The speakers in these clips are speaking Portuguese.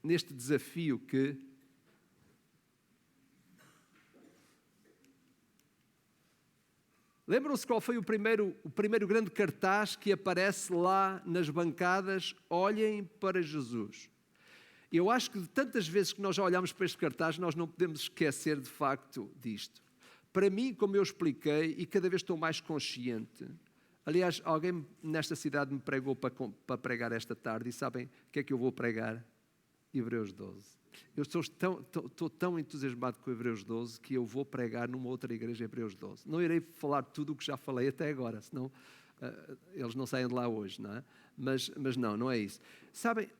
neste desafio que lembram-se qual foi o primeiro grande cartaz que aparece lá nas bancadas? Olhem para Jesus. Eu acho que de tantas vezes que nós já olhamos para este cartaz, nós não podemos esquecer de facto disto. Para mim, como eu expliquei, e cada vez estou mais consciente, aliás, alguém nesta cidade me pregou para pregar esta tarde, e sabem o que é que eu vou pregar? Hebreus 12. Eu estou tão entusiasmado com Hebreus 12 que eu vou pregar numa outra igreja Hebreus 12. Não irei falar tudo o que já falei até agora, senão eles não saem de lá hoje, não é? Mas não é isso. Sabem,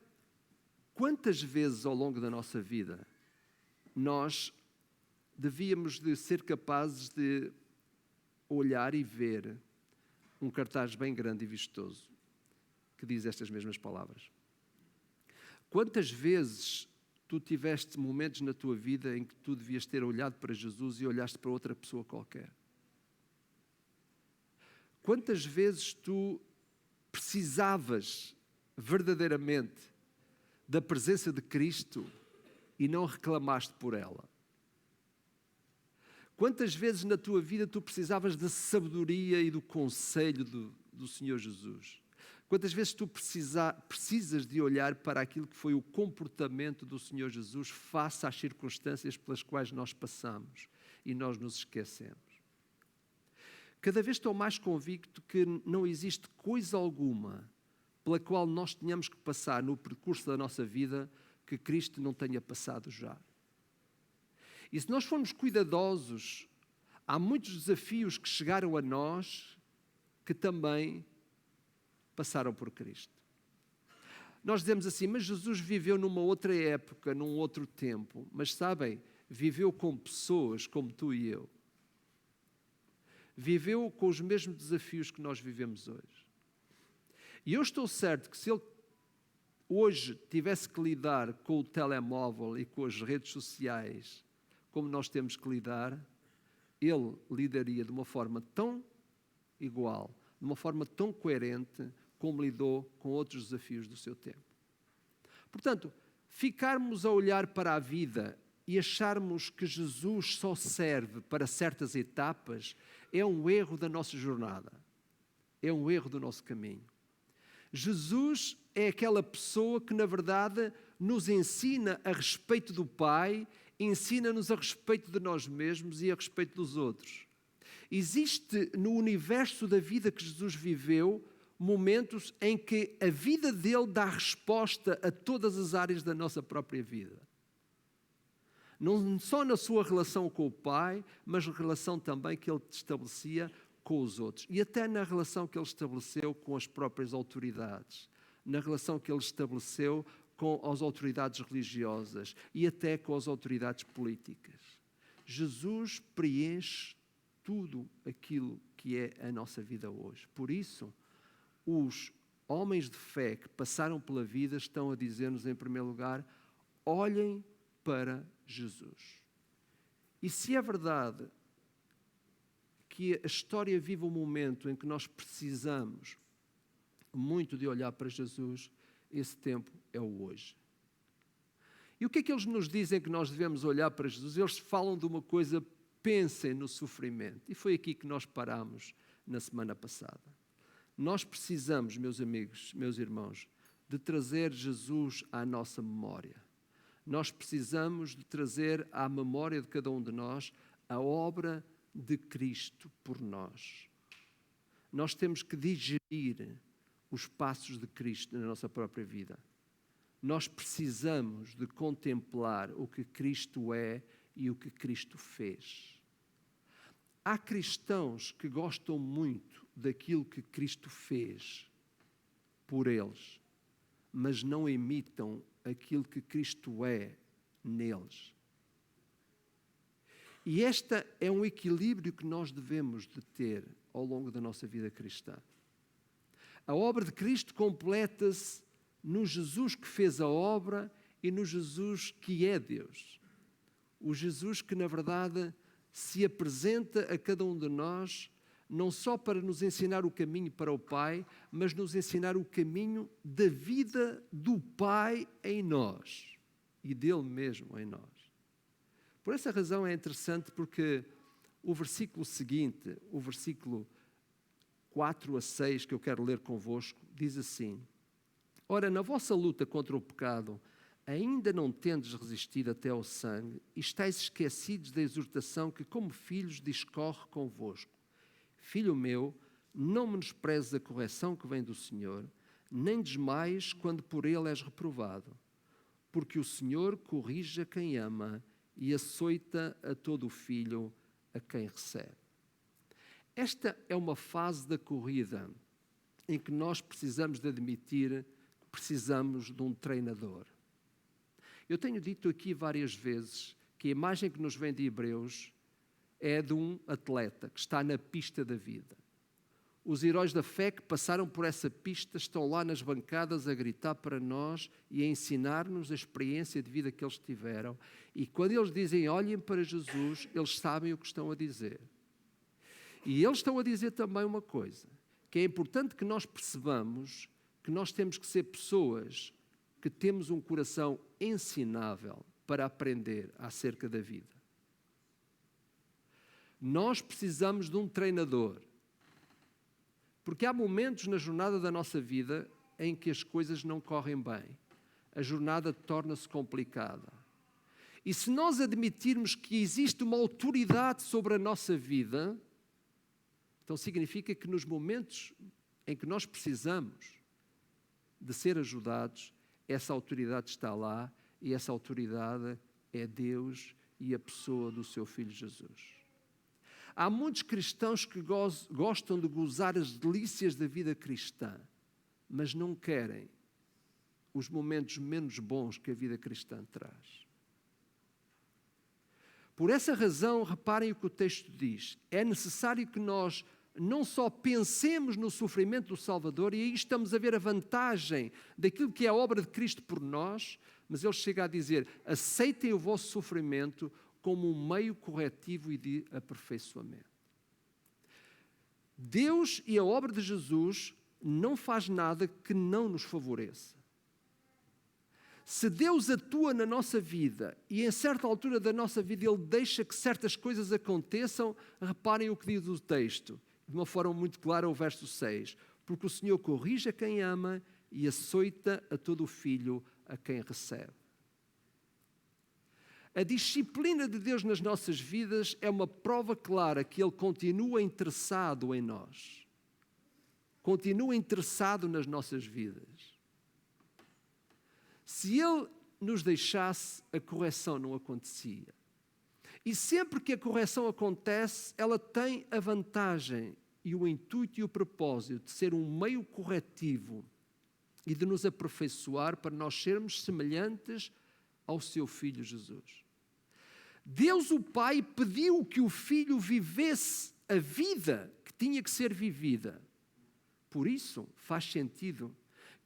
quantas vezes ao longo da nossa vida nós devíamos de ser capazes de olhar e ver um cartaz bem grande e vistoso que diz estas mesmas palavras? Quantas vezes tu tiveste momentos na tua vida em que tu devias ter olhado para Jesus e olhaste para outra pessoa qualquer? Quantas vezes tu precisavas verdadeiramente da presença de Cristo e não reclamaste por ela? Quantas vezes na tua vida tu precisavas da sabedoria e do conselho do Senhor Jesus? Quantas vezes tu precisas de olhar para aquilo que foi o comportamento do Senhor Jesus face às circunstâncias pelas quais nós passamos e nós nos esquecemos? Cada vez estou mais convicto que não existe coisa alguma pela qual nós tenhamos que passar no percurso da nossa vida que Cristo não tenha passado já. E se nós formos cuidadosos, há muitos desafios que chegaram a nós que também passaram por Cristo. Nós dizemos assim, mas Jesus viveu numa outra época, num outro tempo. Mas sabem, viveu com pessoas como tu e eu. Viveu com os mesmos desafios que nós vivemos hoje. E eu estou certo que se ele hoje tivesse que lidar com o telemóvel e com as redes sociais, como nós temos que lidar, ele lidaria de uma forma tão igual, de uma forma tão coerente, como lidou com outros desafios do seu tempo. Portanto, ficarmos a olhar para a vida e acharmos que Jesus só serve para certas etapas é um erro da nossa jornada, é um erro do nosso caminho. Jesus é aquela pessoa que, na verdade, nos ensina a respeito do Pai, ensina-nos a respeito de nós mesmos e a respeito dos outros. Existe no universo da vida que Jesus viveu momentos em que a vida dele dá resposta a todas as áreas da nossa própria vida. Não só na sua relação com o Pai, mas na relação também que ele estabelecia com os outros. E até na relação que ele estabeleceu com as próprias autoridades. Na relação que ele estabeleceu com as autoridades religiosas e até com as autoridades políticas. Jesus preenche tudo aquilo que é a nossa vida hoje. Por isso, os homens de fé que passaram pela vida estão a dizer-nos, em primeiro lugar, olhem para Jesus. E se é verdade que a história vive um momento em que nós precisamos muito de olhar para Jesus, esse tempo é o hoje. E o que é que eles nos dizem que nós devemos olhar para Jesus? Eles falam de uma coisa, pensem no sofrimento. E foi aqui que nós paramos na semana passada. Nós precisamos, meus amigos, meus irmãos, de trazer Jesus à nossa memória. Nós precisamos de trazer à memória de cada um de nós a obra de Cristo por nós. Nós temos que digerir os passos de Cristo na nossa própria vida. Nós precisamos de contemplar o que Cristo é e o que Cristo fez. Há cristãos que gostam muito daquilo que Cristo fez por eles, mas não imitam aquilo que Cristo é neles. E este é um equilíbrio que nós devemos de ter ao longo da nossa vida cristã. A obra de Cristo completa-se no Jesus que fez a obra e no Jesus que é Deus. O Jesus que, na verdade, se apresenta a cada um de nós não só para nos ensinar o caminho para o Pai, mas nos ensinar o caminho da vida do Pai em nós e dele mesmo em nós. Por essa razão é interessante porque o versículo seguinte, o versículo 4 a 6, que eu quero ler convosco, diz assim: Ora, na vossa luta contra o pecado, ainda não tendes resistido até ao sangue, e estáis esquecidos da exortação que, como filhos, discorre convosco. Filho meu, não menosprezes a correção que vem do Senhor, nem desmaies quando por ele és reprovado. Porque o Senhor corrige a quem ama e açoita a todo o filho a quem recebe. Esta é uma fase da corrida em que nós precisamos de admitir que precisamos de um treinador. Eu tenho dito aqui várias vezes que a imagem que nos vem de Hebreus é de um atleta que está na pista da vida. Os heróis da fé que passaram por essa pista estão lá nas bancadas a gritar para nós e a ensinar-nos a experiência de vida que eles tiveram. E quando eles dizem olhem para Jesus, eles sabem o que estão a dizer. E eles estão a dizer também uma coisa, que é importante que nós percebamos que nós temos que ser pessoas que temos um coração ensinável para aprender acerca da vida. Nós precisamos de um treinador, porque há momentos na jornada da nossa vida em que as coisas não correm bem. A jornada torna-se complicada. E se nós admitirmos que existe uma autoridade sobre a nossa vida, então significa que nos momentos em que nós precisamos de ser ajudados, essa autoridade está lá e essa autoridade é Deus e a pessoa do seu Filho Jesus. Há muitos cristãos que gostam de gozar as delícias da vida cristã, mas não querem os momentos menos bons que a vida cristã traz. Por essa razão, reparem o que o texto diz. É necessário que nós não só pensemos no sofrimento do Salvador, e aí estamos a ver a vantagem daquilo que é a obra de Cristo por nós, mas ele chega a dizer, aceitem o vosso sofrimento como um meio corretivo e de aperfeiçoamento. Deus e a obra de Jesus não faz nada que não nos favoreça. Se Deus atua na nossa vida e em certa altura da nossa vida Ele deixa que certas coisas aconteçam, reparem o que diz o texto, de uma forma muito clara, o verso 6. Porque o Senhor corrige a quem ama e açoita a todo o filho a quem recebe. A disciplina de Deus nas nossas vidas é uma prova clara que Ele continua interessado em nós. Continua interessado nas nossas vidas. Se Ele nos deixasse, a correção não acontecia. E sempre que a correção acontece, ela tem a vantagem e o intuito e o propósito de ser um meio corretivo e de nos aperfeiçoar para nós sermos semelhantes ao seu Filho Jesus. Deus, o Pai, pediu que o Filho vivesse a vida que tinha que ser vivida. Por isso, faz sentido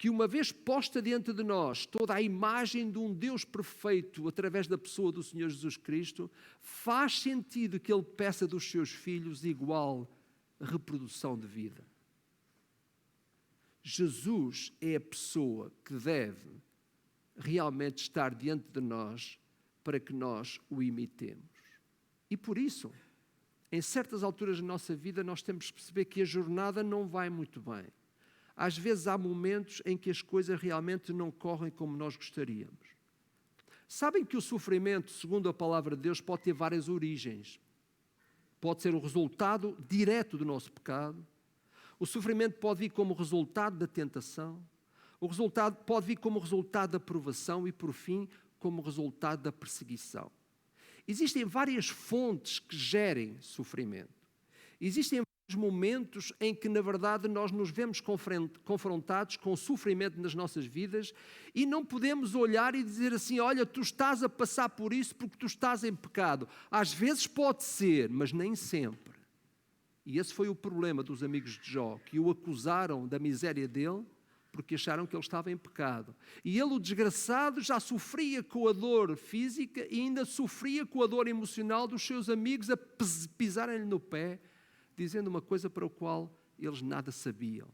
que uma vez posta diante de nós toda a imagem de um Deus perfeito através da pessoa do Senhor Jesus Cristo, faz sentido que Ele peça dos seus filhos igual reprodução de vida. Jesus é a pessoa que deve realmente estar diante de nós para que nós o imitemos. E por isso, em certas alturas da nossa vida, nós temos que perceber que a jornada não vai muito bem. Às vezes há momentos em que as coisas realmente não correm como nós gostaríamos. Sabem que o sofrimento, segundo a palavra de Deus, pode ter várias origens. Pode ser o resultado direto do nosso pecado. O sofrimento pode vir como resultado da tentação. O resultado pode vir como resultado da provação e, por fim, como resultado da perseguição. Existem várias fontes que gerem sofrimento. Existem momentos em que, na verdade, nós nos vemos confrontados com o sofrimento nas nossas vidas e não podemos olhar e dizer assim, olha, tu estás a passar por isso porque tu estás em pecado. Às vezes pode ser, mas nem sempre. E esse foi o problema dos amigos de Jó, que o acusaram da miséria dele porque acharam que ele estava em pecado. E ele, o desgraçado, já sofria com a dor física e ainda sofria com a dor emocional dos seus amigos a pisarem-lhe no pé, dizendo uma coisa para a qual eles nada sabiam.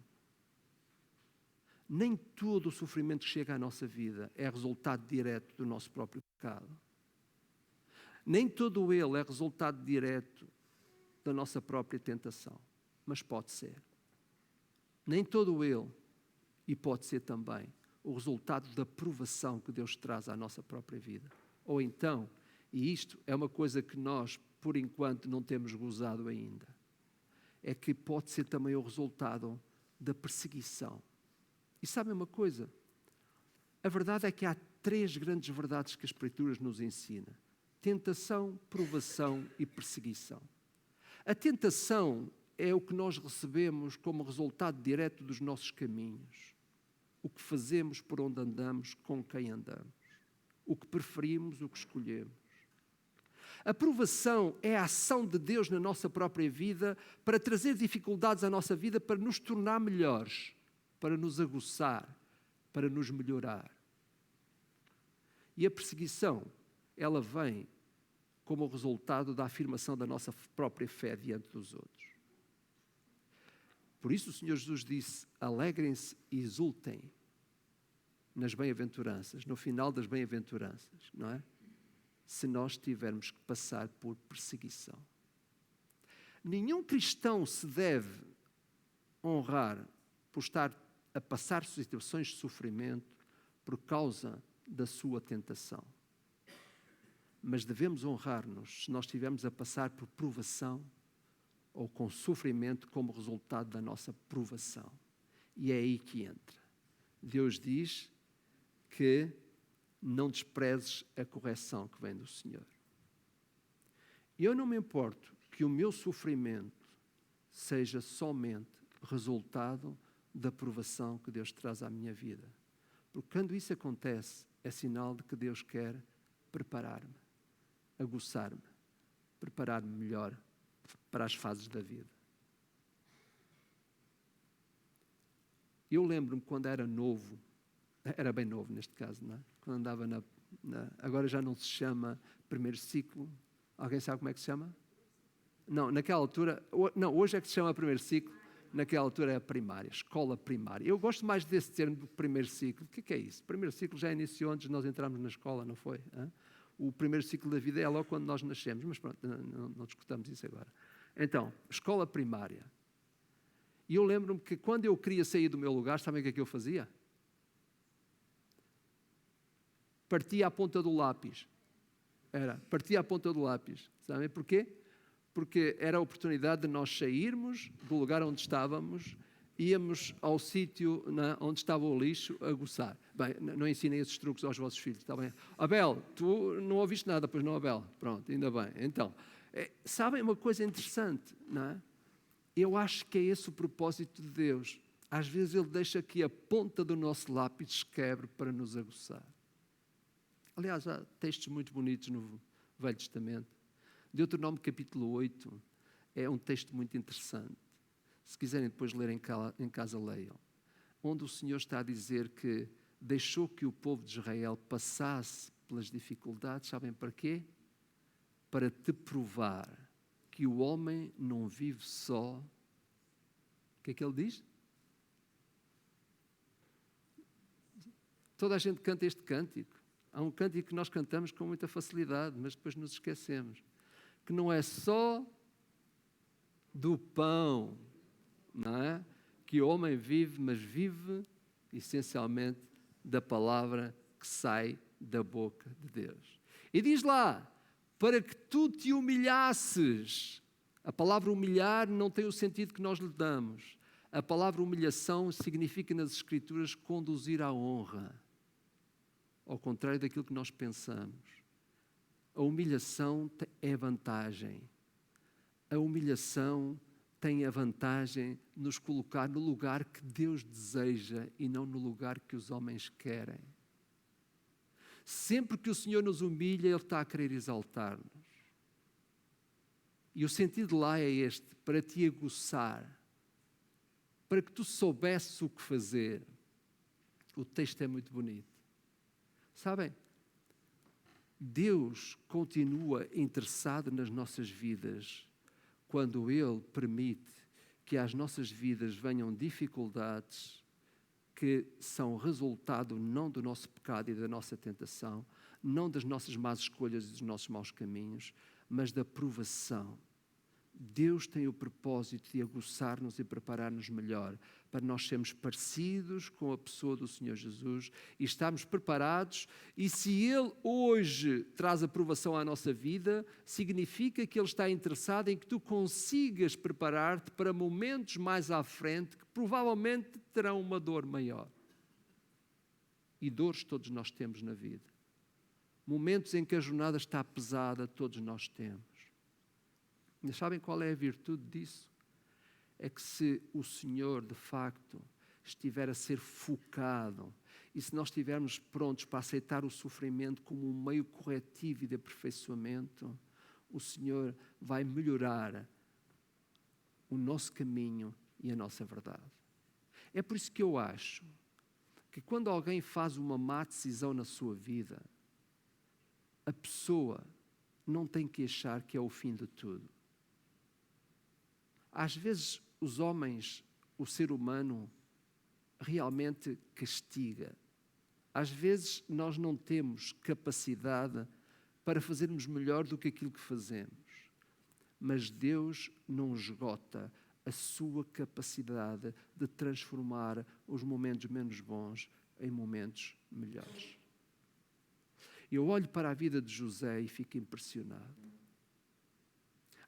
Nem todo o sofrimento que chega à nossa vida é resultado direto do nosso próprio pecado. Nem todo ele é resultado direto da nossa própria tentação, mas pode ser. Nem todo ele, e pode ser também, o resultado da provação que Deus traz à nossa própria vida. Ou então, e isto é uma coisa que nós, por enquanto, não temos gozado ainda, é que pode ser também o resultado da perseguição. E sabem uma coisa? A verdade é que há 3 grandes verdades que as Escrituras nos ensina: tentação, provação e perseguição. A tentação é o que nós recebemos como resultado direto dos nossos caminhos. O que fazemos, por onde andamos, com quem andamos. O que preferimos, o que escolhemos. A provação é a ação de Deus na nossa própria vida para trazer dificuldades à nossa vida, para nos tornar melhores, para nos aguçar, para nos melhorar. E a perseguição, ela vem como resultado da afirmação da nossa própria fé diante dos outros. Por isso o Senhor Jesus disse: alegrem-se e exultem nas bem-aventuranças, no final das bem-aventuranças, não é? Se nós tivermos que passar por perseguição. Nenhum cristão se deve honrar por estar a passar situações de sofrimento por causa da sua tentação. Mas devemos honrar-nos se nós estivermos a passar por provação ou com sofrimento como resultado da nossa provação. E é aí que entra. Deus diz que não desprezes a correção que vem do Senhor. E eu não me importo que o meu sofrimento seja somente resultado da provação que Deus traz à minha vida. Porque quando isso acontece, é sinal de que Deus quer preparar-me, aguçar-me, preparar-me melhor para as fases da vida. Eu lembro-me quando era novo, era bem novo neste caso, não é? Quando andava agora já não se chama primeiro ciclo. Alguém sabe como é que se chama? Não, naquela altura, não, hoje é que se chama primeiro ciclo, naquela altura é a primária, escola primária. Eu gosto mais desse termo do primeiro ciclo. O que é isso? O primeiro ciclo já iniciou antes de nós entrarmos na escola, não foi? O primeiro ciclo da vida é logo quando nós nascemos, mas pronto, não discutamos isso agora. Então, escola primária. E eu lembro-me que quando eu queria sair do meu lugar, sabem o que é que eu fazia? Partia a ponta do lápis. Partia a ponta do lápis. Sabem porquê? Porque era a oportunidade de nós sairmos do lugar onde estávamos, íamos ao sítio onde estava o lixo a gozar. Bem, não ensinem esses truques aos vossos filhos, está bem? Abel, tu não ouviste nada, pois não, Abel? Pronto, ainda bem. Então, sabem uma coisa interessante, não é? Eu acho que é esse o propósito de Deus. Às vezes Ele deixa que a ponta do nosso lápis se quebre para nos aguçar. Aliás, há textos muito bonitos no Velho Testamento. Deuteronômio capítulo 8 é um texto muito interessante. Se quiserem depois ler em casa, leiam. Onde o Senhor está a dizer que deixou que o povo de Israel passasse pelas dificuldades, sabem para quê? Para te provar que o homem não vive só. O que é que ele diz? Toda a gente canta este cântico. Há um cântico que nós cantamos com muita facilidade, mas depois nos esquecemos. Que não é só do pão, não é? Que o homem vive, mas vive essencialmente da palavra que sai da boca de Deus. E diz lá, para que tu te humilhasses. A palavra humilhar não tem o sentido que nós lhe damos. A palavra humilhação significa nas Escrituras conduzir à honra. Ao contrário daquilo que nós pensamos. A humilhação é vantagem. A humilhação tem a vantagem de nos colocar no lugar que Deus deseja e não no lugar que os homens querem. Sempre que o Senhor nos humilha, Ele está a querer exaltar-nos. E o sentido lá é este, para te aguçar, para que tu soubesses o que fazer. O texto é muito bonito. Sabem, Deus continua interessado nas nossas vidas quando Ele permite que às nossas vidas venham dificuldades que são resultado não do nosso pecado e da nossa tentação, não das nossas más escolhas e dos nossos maus caminhos, mas da provação. Deus tem o propósito de aguçar-nos e preparar-nos melhor para nós sermos parecidos com a pessoa do Senhor Jesus e estarmos preparados. E se Ele hoje traz a provação à nossa vida, significa que Ele está interessado em que tu consigas preparar-te para momentos mais à frente que provavelmente terão uma dor maior. E dores todos nós temos na vida. Momentos em que a jornada está pesada, todos nós temos. Mas sabem qual é a virtude disso? É que se o Senhor, de facto, estiver a ser focado e se nós estivermos prontos para aceitar o sofrimento como um meio corretivo e de aperfeiçoamento, o Senhor vai melhorar o nosso caminho e a nossa verdade. É por isso que eu acho que quando alguém faz uma má decisão na sua vida, a pessoa não tem que achar que é o fim de tudo. Às vezes, os homens, o ser humano, realmente castiga. Às vezes, nós não temos capacidade para fazermos melhor do que aquilo que fazemos. Mas Deus não esgota a sua capacidade de transformar os momentos menos bons em momentos melhores. Eu olho para a vida de José e fico impressionado.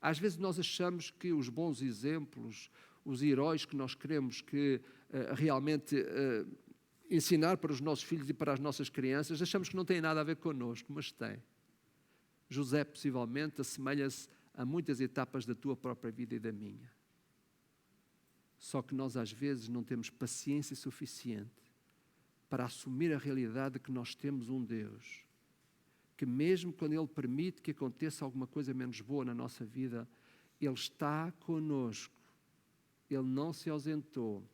Às vezes nós achamos que os bons exemplos, os heróis que nós queremos que realmente ensinar para os nossos filhos e para as nossas crianças, achamos que não tem nada a ver connosco, mas tem. José possivelmente assemelha-se a muitas etapas da tua própria vida e da minha. Só que nós às vezes não temos paciência suficiente para assumir a realidade de que nós temos um Deus que mesmo quando Ele permite que aconteça alguma coisa menos boa na nossa vida, Ele está conosco. Ele não se ausentou.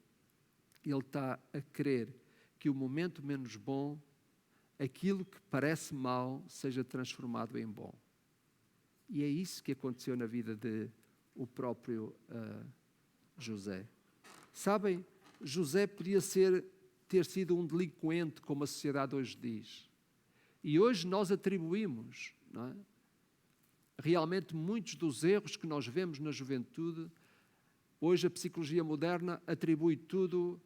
Ele está a querer que o momento menos bom, aquilo que parece mal, seja transformado em bom. E é isso que aconteceu na vida de o próprio José. Sabem, José podia ter sido um delinquente, como a sociedade hoje diz. E hoje nós atribuímos, não é? Realmente muitos dos erros que nós vemos na juventude, hoje a psicologia moderna atribui tudo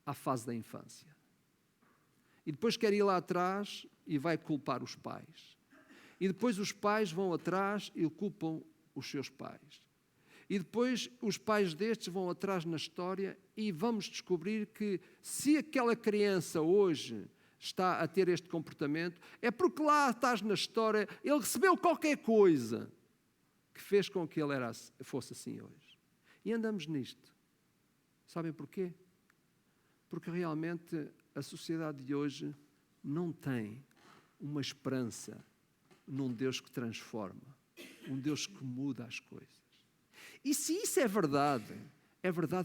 à fase da infância. E depois quer ir lá atrás e vai culpar os pais. E depois os pais vão atrás e culpam os seus pais. E depois os pais destes vão atrás na história e vamos descobrir que se aquela criança hoje está a ter este comportamento, é porque lá estás na história, ele recebeu qualquer coisa que fez com que ele fosse assim hoje. E andamos nisto. Sabem porquê? Porque realmente a sociedade de hoje não tem uma esperança num Deus que transforma, um Deus que muda as coisas. E se isso é verdade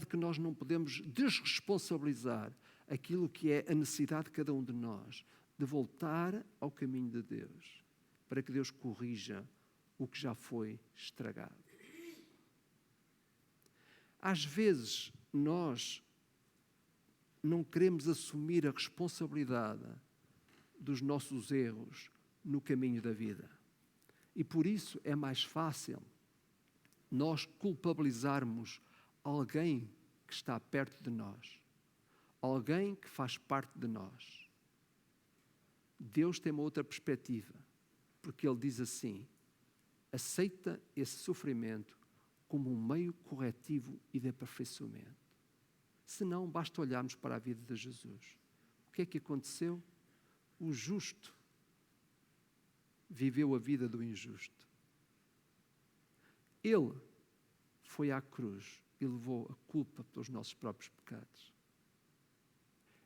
que nós não podemos desresponsabilizar aquilo que é a necessidade de cada um de nós, de voltar ao caminho de Deus, para que Deus corrija o que já foi estragado. Às vezes, nós não queremos assumir a responsabilidade dos nossos erros no caminho da vida. E por isso é mais fácil nós culpabilizarmos alguém que está perto de nós. Alguém que faz parte de nós. Deus tem uma outra perspectiva, porque Ele diz assim: aceita esse sofrimento como um meio corretivo e de aperfeiçoamento. Se não, basta olharmos para a vida de Jesus. O que é que aconteceu? O justo viveu a vida do injusto. Ele foi à cruz e levou a culpa pelos nossos próprios pecados.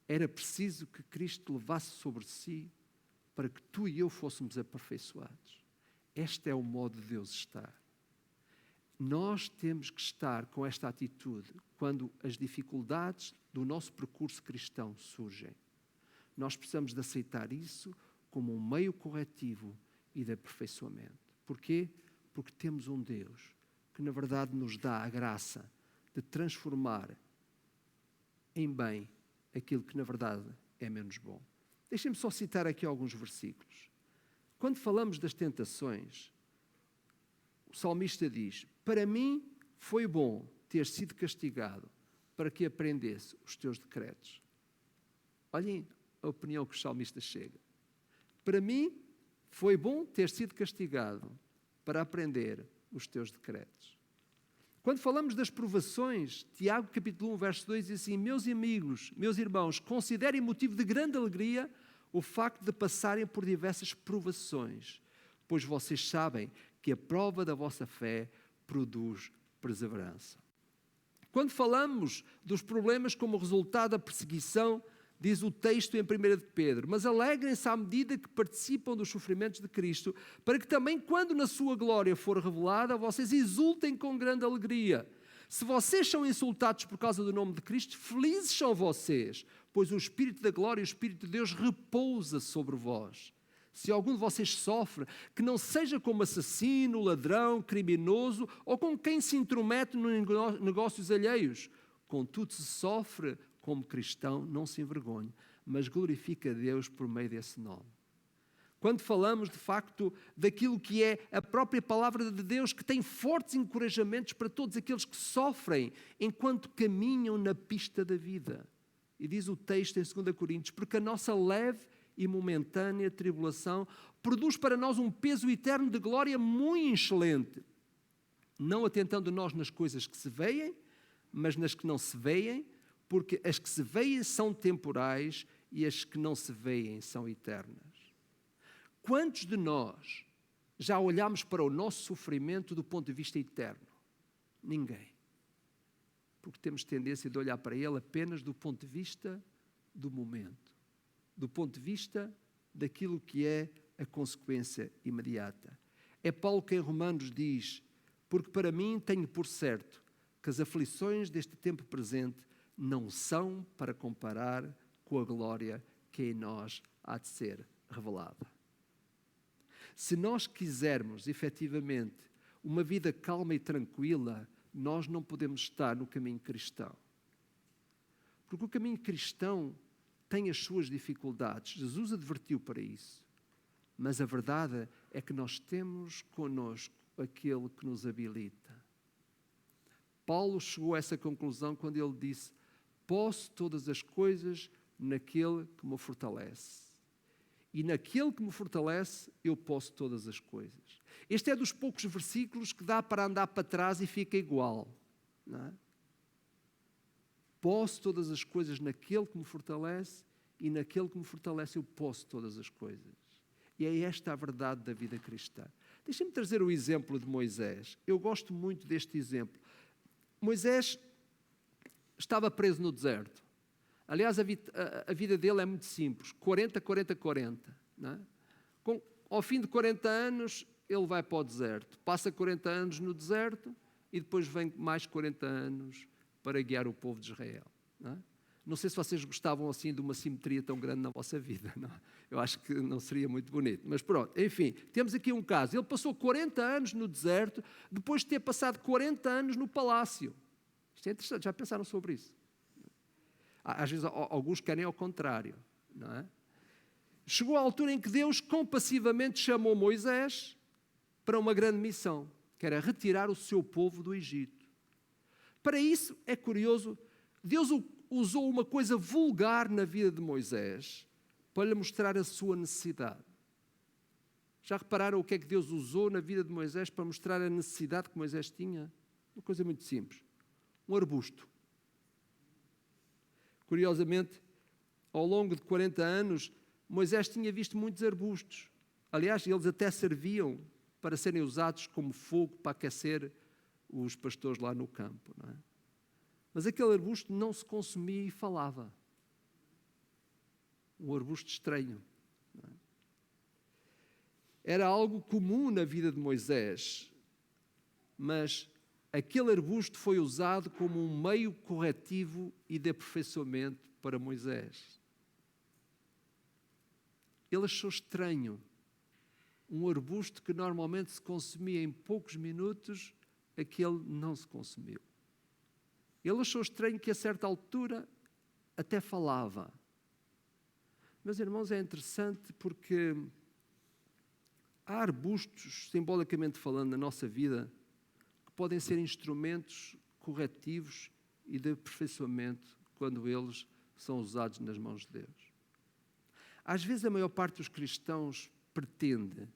Era preciso que Cristo levasse sobre si para que tu e eu fôssemos aperfeiçoados. Este é o modo de Deus estar. Nós temos que estar com esta atitude quando as dificuldades do nosso percurso cristão surgem. Nós precisamos de aceitar isso como um meio corretivo e de aperfeiçoamento. Porquê? Porque temos um Deus que que na verdade nos dá a graça de transformar em bem aquilo que na verdade é menos bom. Deixem-me só citar aqui alguns versículos. Quando falamos das tentações, o salmista diz: para mim foi bom ter sido castigado para que aprendesse os teus decretos. Olhem a opinião que o salmista chega. Para mim foi bom ter sido castigado para aprender os teus decretos. Quando falamos das provações, Tiago capítulo 1, verso 2 diz assim: meus amigos, meus irmãos, considerem motivo de grande alegria o facto de passarem por diversas provações, pois vocês sabem que a prova da vossa fé produz perseverança. Quando falamos dos problemas como resultado da perseguição, diz o texto em 1 de Pedro: mas alegrem-se à medida que participam dos sofrimentos de Cristo, para que também, quando na sua glória for revelada, vocês exultem com grande alegria. Se vocês são insultados por causa do nome de Cristo, felizes são vocês, pois o Espírito da glória e o Espírito de Deus repousa sobre vós. Se algum de vocês sofre, que não seja como assassino, ladrão, criminoso ou como quem se intromete nos negócios alheios. Contudo, se sofre como cristão, não se envergonhe, mas glorifica a Deus por meio desse nome. Quando falamos, de facto, daquilo que é a própria palavra de Deus, que tem fortes encorajamentos para todos aqueles que sofrem enquanto caminham na pista da vida. E diz o texto em 2 Coríntios: porque a nossa leve e momentânea tribulação produz para nós um peso eterno de glória muito excelente, não atentando nós nas coisas que se veem, mas nas que não se veem, porque as que se veem são temporais e as que não se veem são eternas. Quantos de nós já olhamos para o nosso sofrimento do ponto de vista eterno? Ninguém. Porque temos tendência de olhar para ele apenas do ponto de vista do momento, do ponto de vista daquilo que é a consequência imediata. É Paulo que em Romanos diz: porque para mim tenho por certo que as aflições deste tempo presente não são para comparar com a glória que em nós há de ser revelada. Se nós quisermos, efetivamente, uma vida calma e tranquila, nós não podemos estar no caminho cristão. Porque o caminho cristão tem as suas dificuldades. Jesus advertiu para isso. Mas a verdade é que nós temos connosco aquele que nos habilita. Paulo chegou a essa conclusão quando ele disse: posso todas as coisas naquele que me fortalece. E naquele que me fortalece, eu posso todas as coisas. Este é dos poucos versículos que dá para andar para trás e fica igual. Não é? Posso todas as coisas naquele que me fortalece, e naquele que me fortalece eu posso todas as coisas. E é esta a verdade da vida cristã. Deixem-me trazer o exemplo de Moisés. Eu gosto muito deste exemplo. Moisés estava preso no deserto. Aliás, a vida dele é muito simples. 40, 40, 40. Não é? Ao fim de 40 anos, ele vai para o deserto. Passa 40 anos no deserto e depois vem mais 40 anos para guiar o povo de Israel. Não é? Não sei se vocês gostavam assim de uma simetria tão grande na vossa vida. Não? Eu acho que não seria muito bonito. Mas pronto, enfim, temos aqui um caso. Ele passou 40 anos no deserto, depois de ter passado 40 anos no palácio. Isto é interessante, já pensaram sobre isso? Às vezes alguns querem ao contrário. Não é? Chegou a altura em que Deus compassivamente chamou Moisés para uma grande missão, que era retirar o seu povo do Egito. Para isso, é curioso, Deus usou uma coisa vulgar na vida de Moisés para lhe mostrar a sua necessidade. Já repararam o que é que Deus usou na vida de Moisés para mostrar a necessidade que Moisés tinha? Uma coisa muito simples. Um arbusto. Curiosamente, ao longo de 40 anos, Moisés tinha visto muitos arbustos. Aliás, eles até serviam para serem usados como fogo para aquecer os pastores lá no campo. Não é? Mas aquele arbusto não se consumia e falava. Um arbusto estranho. Não é? Era algo comum na vida de Moisés, mas aquele arbusto foi usado como um meio corretivo e de aperfeiçoamento para Moisés. Ele achou estranho um arbusto que normalmente se consumia em poucos minutos, aquele não se consumiu. Ele achou estranho que a certa altura até falava. Meus irmãos, é interessante porque há arbustos, simbolicamente falando, na nossa vida, que podem ser instrumentos corretivos e de aperfeiçoamento quando eles são usados nas mãos de Deus. Às vezes a maior parte dos cristãos pretende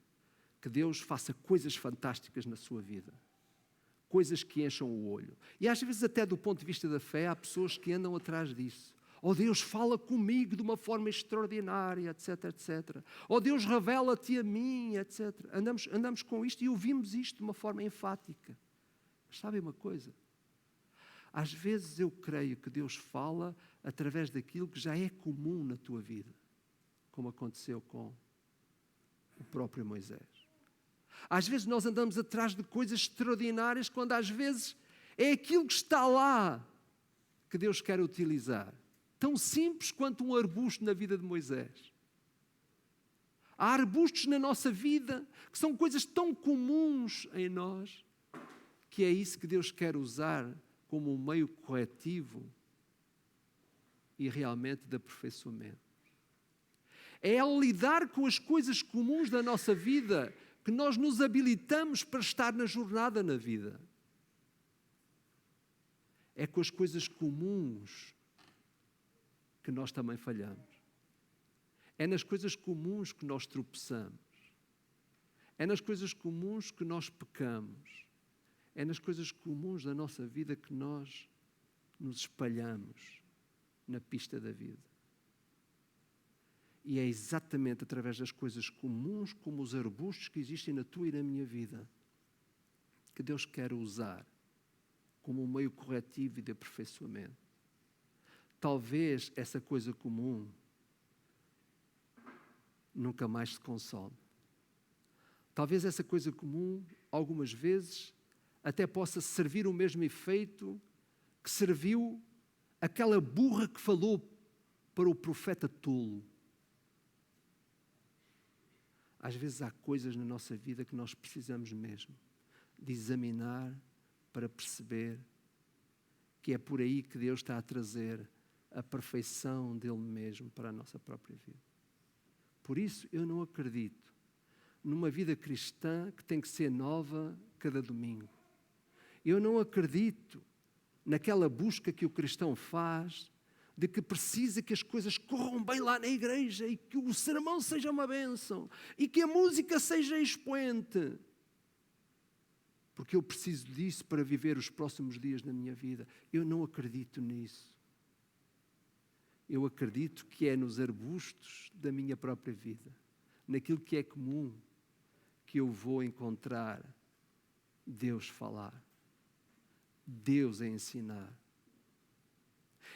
que Deus faça coisas fantásticas na sua vida. Coisas que encham o olho. E às vezes até do ponto de vista da fé há pessoas que andam atrás disso. Oh, Deus fala comigo de uma forma extraordinária, etc, etc. Oh, Deus revela-te a mim, etc. Andamos com isto e ouvimos isto de uma forma enfática. Mas sabem uma coisa? Às vezes eu creio que Deus fala através daquilo que já é comum na tua vida, como aconteceu com o próprio Moisés. Às vezes nós andamos atrás de coisas extraordinárias, quando às vezes é aquilo que está lá que Deus quer utilizar. Tão simples quanto um arbusto na vida de Moisés. Há arbustos na nossa vida que são coisas tão comuns em nós, que é isso que Deus quer usar como um meio corretivo e realmente de aperfeiçoamento. É ao lidar com as coisas comuns da nossa vida que nós nos habilitamos para estar na jornada na vida. É com as coisas comuns que nós também falhamos. É nas coisas comuns que nós tropeçamos. É nas coisas comuns que nós pecamos. É nas coisas comuns da nossa vida que nós nos espalhamos na pista da vida. E é exatamente através das coisas comuns, como os arbustos que existem na tua e na minha vida, que Deus quer usar como um meio corretivo e de aperfeiçoamento. Talvez essa coisa comum nunca mais se consome. Talvez essa coisa comum, algumas vezes, até possa servir o mesmo efeito que serviu aquela burra que falou para o profeta tolo. Às vezes há coisas na nossa vida que nós precisamos mesmo de examinar para perceber que é por aí que Deus está a trazer a perfeição dele mesmo para a nossa própria vida. Por isso, eu não acredito numa vida cristã que tem que ser nova cada domingo. Eu não acredito naquela busca que o cristão faz de que precisa que as coisas corram bem lá na igreja e que o sermão seja uma bênção e que a música seja expoente. Porque eu preciso disso para viver os próximos dias na minha vida. Eu não acredito nisso. Eu acredito que é nos arbustos da minha própria vida, naquilo que é comum, que eu vou encontrar Deus falar, Deus a ensinar.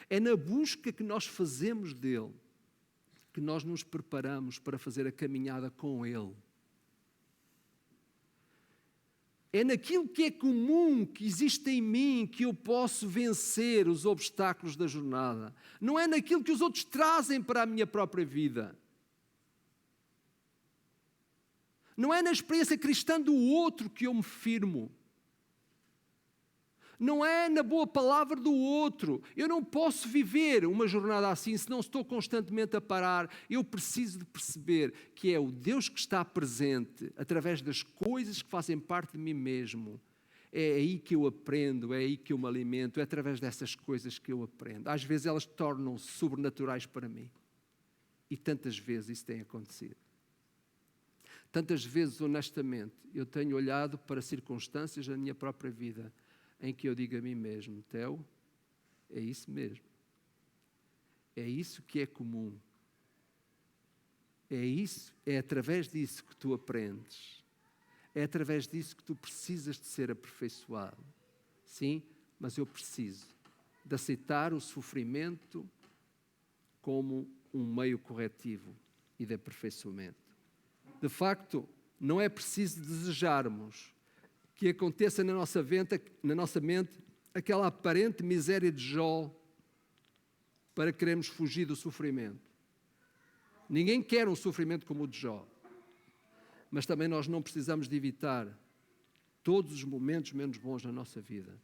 É na busca que nós fazemos dele que nós nos preparamos para fazer a caminhada com ele. É naquilo que é comum, que existe em mim, que eu posso vencer os obstáculos da jornada. Não é naquilo que os outros trazem para a minha própria vida. Não é na experiência cristã do outro que eu me firmo. Não é na boa palavra do outro. Eu não posso viver uma jornada assim se não estou constantemente a parar. Eu preciso de perceber que é o Deus que está presente através das coisas que fazem parte de mim mesmo. É aí que eu aprendo, é aí que eu me alimento, é através dessas coisas que eu aprendo. Às vezes elas tornam-se sobrenaturais para mim. E tantas vezes isso tem acontecido. Tantas vezes, honestamente, eu tenho olhado para circunstâncias da minha própria vida em que eu digo a mim mesmo, Theo, é isso mesmo. É isso que é comum. É através disso que tu aprendes. É através disso que tu precisas de ser aperfeiçoado. Sim, mas eu preciso de aceitar o sofrimento como um meio corretivo e de aperfeiçoamento. De facto, não é preciso desejarmos que aconteça na nossa mente aquela aparente miséria de Jó para querermos fugir do sofrimento. Ninguém quer um sofrimento como o de Jó. Mas também nós não precisamos de evitar todos os momentos menos bons na nossa vida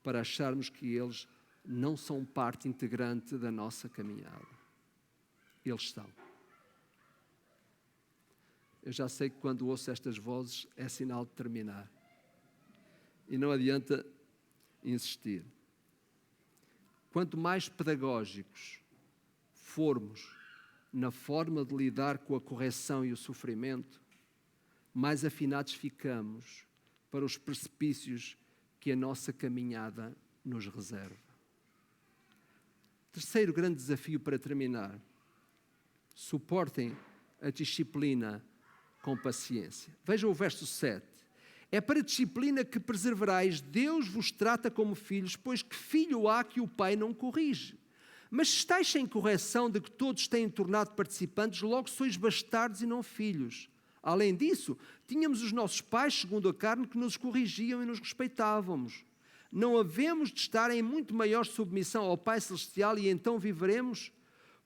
para acharmos que eles não são parte integrante da nossa caminhada. Eles são. Eu já sei que quando ouço estas vozes é sinal de terminar. E não adianta insistir. Quanto mais pedagógicos formos na forma de lidar com a correção e o sofrimento, mais afinados ficamos para os precipícios que a nossa caminhada nos reserva. Terceiro grande desafio para terminar. Suportem a disciplina com paciência. Vejam o verso 7. É para a disciplina que perseverais, Deus vos trata como filhos, pois que filho há que o pai não corrige? Mas se estáis sem correção de que todos têm tornado participantes, logo sois bastardos e não filhos. Além disso, tínhamos os nossos pais, segundo a carne, que nos corrigiam e nos respeitávamos. Não havemos de estar em muito maior submissão ao Pai Celestial e então viveremos?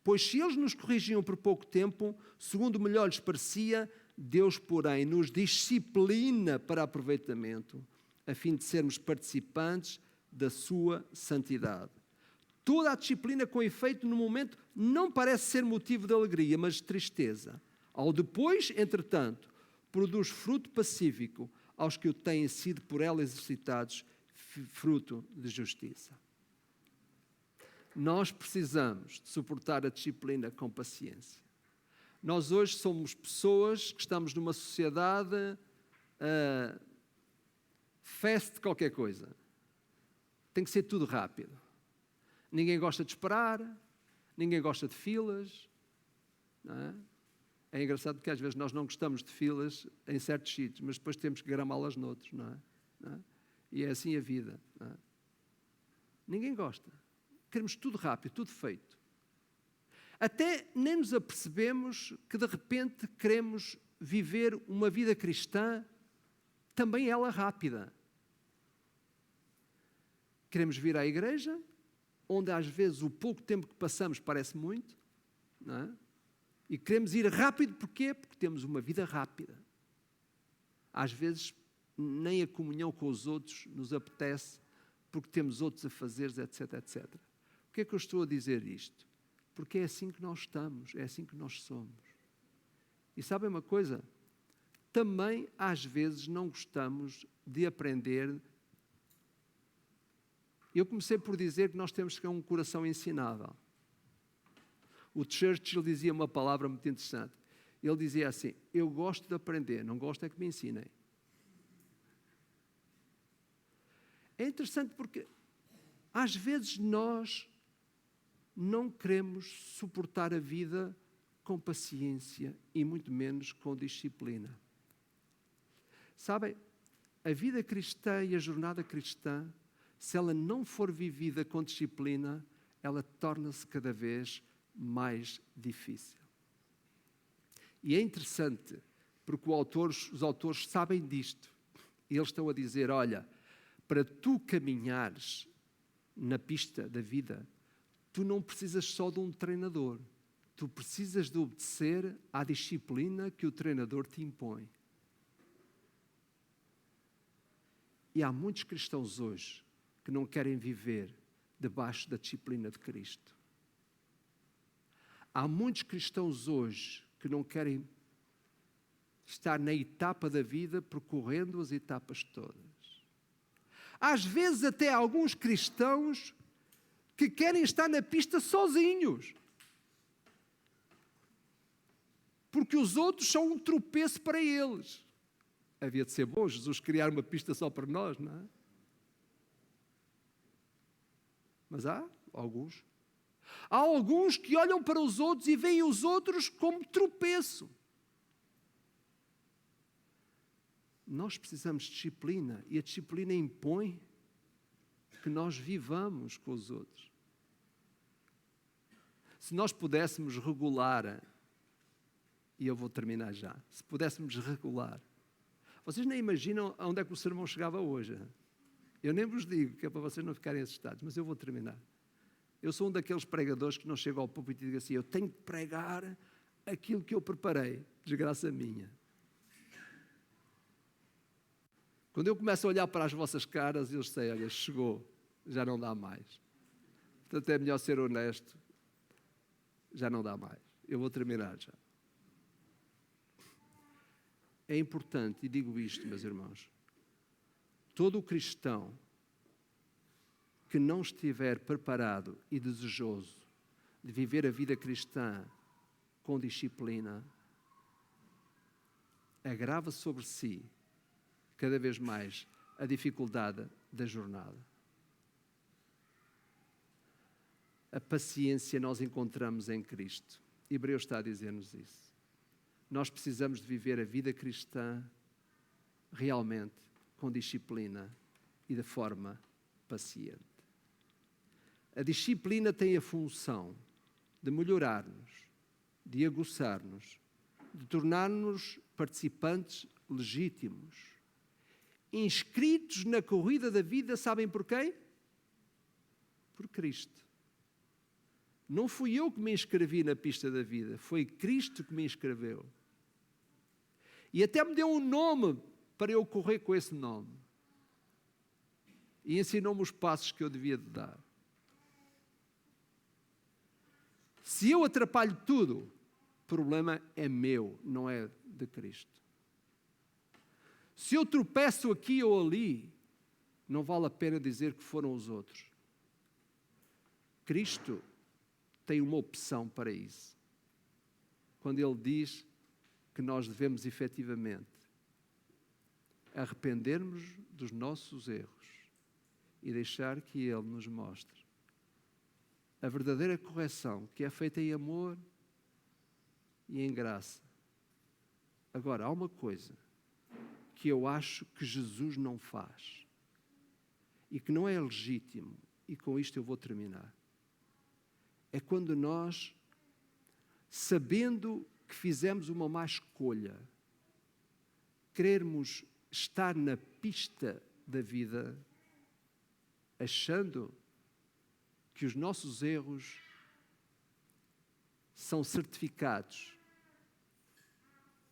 Pois se eles nos corrigiam por pouco tempo, segundo melhor lhes parecia, Deus, porém, nos disciplina para aproveitamento, a fim de sermos participantes da sua santidade. Toda a disciplina com efeito no momento não parece ser motivo de alegria, mas de tristeza. Ao depois, entretanto, produz fruto pacífico aos que o têm sido por ela exercitados, fruto de justiça. Nós precisamos de suportar a disciplina com paciência. Nós hoje somos pessoas que estamos numa sociedade fast de qualquer coisa. Tem que ser tudo rápido. Ninguém gosta de esperar, ninguém gosta de filas. Não é? É engraçado porque às vezes nós não gostamos de filas em certos sítios, mas depois temos que gramá-las noutros, não é? Não é? E é assim a vida. Não é? Ninguém gosta. Queremos tudo rápido, tudo feito. Até nem nos apercebemos que de repente queremos viver uma vida cristã, também ela rápida. Queremos vir à igreja, onde às vezes o pouco tempo que passamos parece muito, não é? E queremos ir rápido, porquê? Porque temos uma vida rápida. Às vezes nem a comunhão com os outros nos apetece, porque temos outros afazeres, etc, etc. Porquê é que eu estou a dizer isto? Porque é assim que nós estamos, é assim que nós somos. E sabem uma coisa? Também às vezes não gostamos de aprender. Eu comecei por dizer que nós temos que ter um coração ensinável. O Churchill dizia uma palavra muito interessante. Ele dizia assim: eu gosto de aprender, não gosto é que me ensinem. É interessante porque às vezes nós não queremos suportar a vida com paciência e muito menos com disciplina. Sabem, a vida cristã e a jornada cristã, se ela não for vivida com disciplina, ela torna-se cada vez mais difícil. E é interessante, porque os autores sabem disto. Eles estão a dizer, olha, para tu caminhares na pista da vida, tu não precisas só de um treinador. Tu precisas de obedecer à disciplina que o treinador te impõe. E há muitos cristãos hoje que não querem viver debaixo da disciplina de Cristo. Há muitos cristãos hoje que não querem estar na etapa da vida percorrendo as etapas todas. Às vezes até alguns cristãos que querem estar na pista sozinhos. Porque os outros são um tropeço para eles. Havia de ser bom Jesus criar uma pista só para nós, não é? Mas há alguns. Há alguns que olham para os outros e veem os outros como tropeço. Nós precisamos de disciplina e a disciplina impõe que nós vivamos com os outros. Se nós pudéssemos regular, e eu vou terminar já, se pudéssemos regular, vocês nem imaginam aonde é que o sermão chegava hoje. Eu nem vos digo, que é para vocês não ficarem assustados, mas eu vou terminar. Eu sou um daqueles pregadores que não chega ao púlpito e digo assim, eu tenho que pregar aquilo que eu preparei, desgraça minha. Quando eu começo a olhar para as vossas caras, eu sei, olha, chegou, já não dá mais. Portanto, é melhor ser honesto, já não dá mais. Eu vou terminar já. É importante, e digo isto, meus irmãos, todo o cristão que não estiver preparado e desejoso de viver a vida cristã com disciplina, agrava sobre si cada vez mais a dificuldade da jornada. A paciência nós encontramos em Cristo. Hebreus está a dizer-nos isso. Nós precisamos de viver a vida cristã realmente com disciplina e de forma paciente. A disciplina tem a função de melhorar-nos, de aguçar-nos, de tornar-nos participantes legítimos, inscritos na corrida da vida, sabem por quem? Por Cristo. Não fui eu que me inscrevi na pista da vida, foi Cristo que me inscreveu. E até me deu um nome para eu correr com esse nome. E ensinou-me os passos que eu devia de dar. Se eu atrapalho tudo, o problema é meu, não é de Cristo. Se eu tropeço aqui ou ali, não vale a pena dizer que foram os outros. Cristo tem uma opção para isso. Quando Ele diz que nós devemos efetivamente arrependermos dos nossos erros e deixar que Ele nos mostre a verdadeira correção que é feita em amor e em graça. Agora, há uma coisa que eu acho que Jesus não faz e que não é legítimo, e com isto eu vou terminar. É quando nós, sabendo que fizemos uma má escolha, querermos estar na pista da vida, achando que os nossos erros são certificados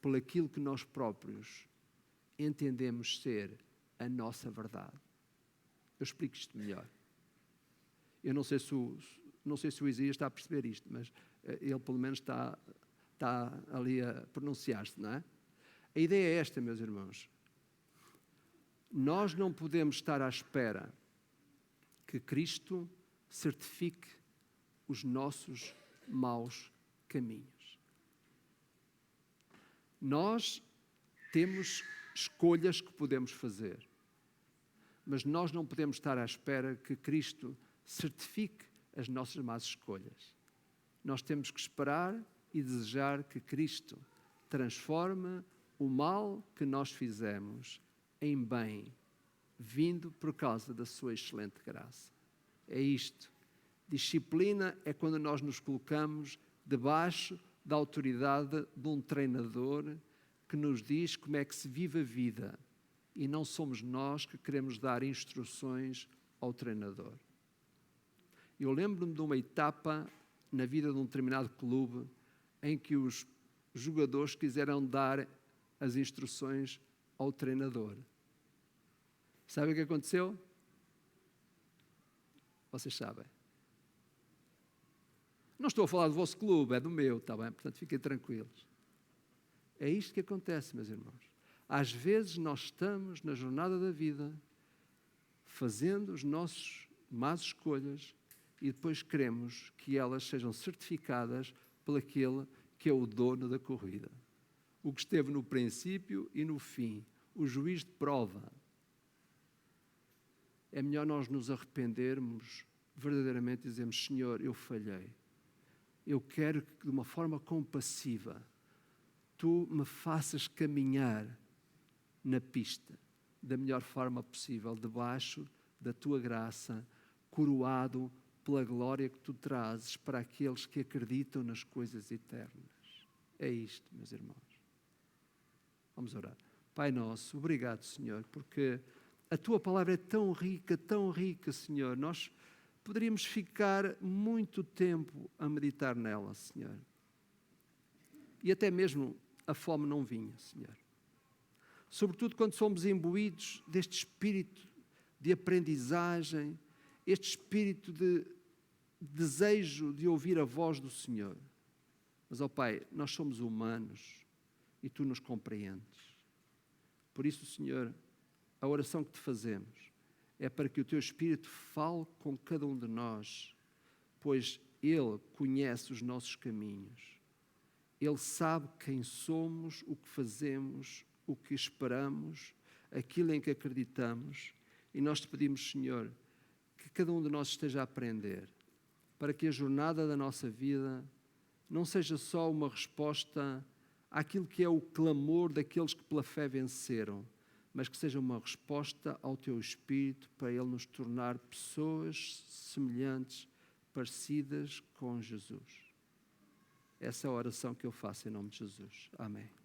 por aquilo que nós próprios entendemos ser a nossa verdade. Eu explico isto melhor. Eu não sei se o Isaías está a perceber isto, mas ele pelo menos está ali a pronunciar-se, não é? A ideia é esta, meus irmãos. Nós não podemos estar à espera que Cristo certifique os nossos maus caminhos. Nós temos escolhas que podemos fazer, mas nós não podemos estar à espera que Cristo certifique as nossas más escolhas. Nós temos que esperar e desejar que Cristo transforme o mal que nós fizemos em bem, vindo por causa da sua excelente graça. É isto. Disciplina é quando nós nos colocamos debaixo da autoridade de um treinador que nos diz como é que se vive a vida, e não somos nós que queremos dar instruções ao treinador. Eu lembro-me de uma etapa na vida de um determinado clube em que os jogadores quiseram dar as instruções ao treinador. Sabe o que aconteceu? Vocês sabem. Não estou a falar do vosso clube, é do meu, está bem? Portanto, fiquem tranquilos. É isto que acontece, meus irmãos. Às vezes nós estamos na jornada da vida, fazendo as nossas más escolhas, e depois queremos que elas sejam certificadas por aquele que é o dono da corrida. O que esteve no princípio e no fim, o juiz de prova. É melhor nós nos arrependermos verdadeiramente e dizermos: Senhor, eu falhei. Eu quero que de uma forma compassiva Tu me faças caminhar na pista da melhor forma possível, debaixo da Tua graça, coroado pela glória que Tu trazes para aqueles que acreditam nas coisas eternas. É isto, meus irmãos. Vamos orar. Pai nosso, obrigado, Senhor, porque a Tua palavra é tão rica, Senhor. Nós poderíamos ficar muito tempo a meditar nela, Senhor. E até mesmo a fome não vinha, Senhor. sobretudo quando somos imbuídos deste espírito de aprendizagem, este espírito de desejo de ouvir a voz do Senhor. Mas, ó Pai, nós somos humanos e Tu nos compreendes. Por isso, Senhor, a oração que Te fazemos é para que o Teu Espírito fale com cada um de nós, pois Ele conhece os nossos caminhos. Ele sabe quem somos, o que fazemos, o que esperamos, aquilo em que acreditamos. E nós Te pedimos, Senhor, que cada um de nós esteja a aprender, para que a jornada da nossa vida não seja só uma resposta àquilo que é o clamor daqueles que pela fé venceram, mas que seja uma resposta ao Teu Espírito para Ele nos tornar pessoas semelhantes, parecidas com Jesus. Essa é a oração que eu faço em nome de Jesus. Amém.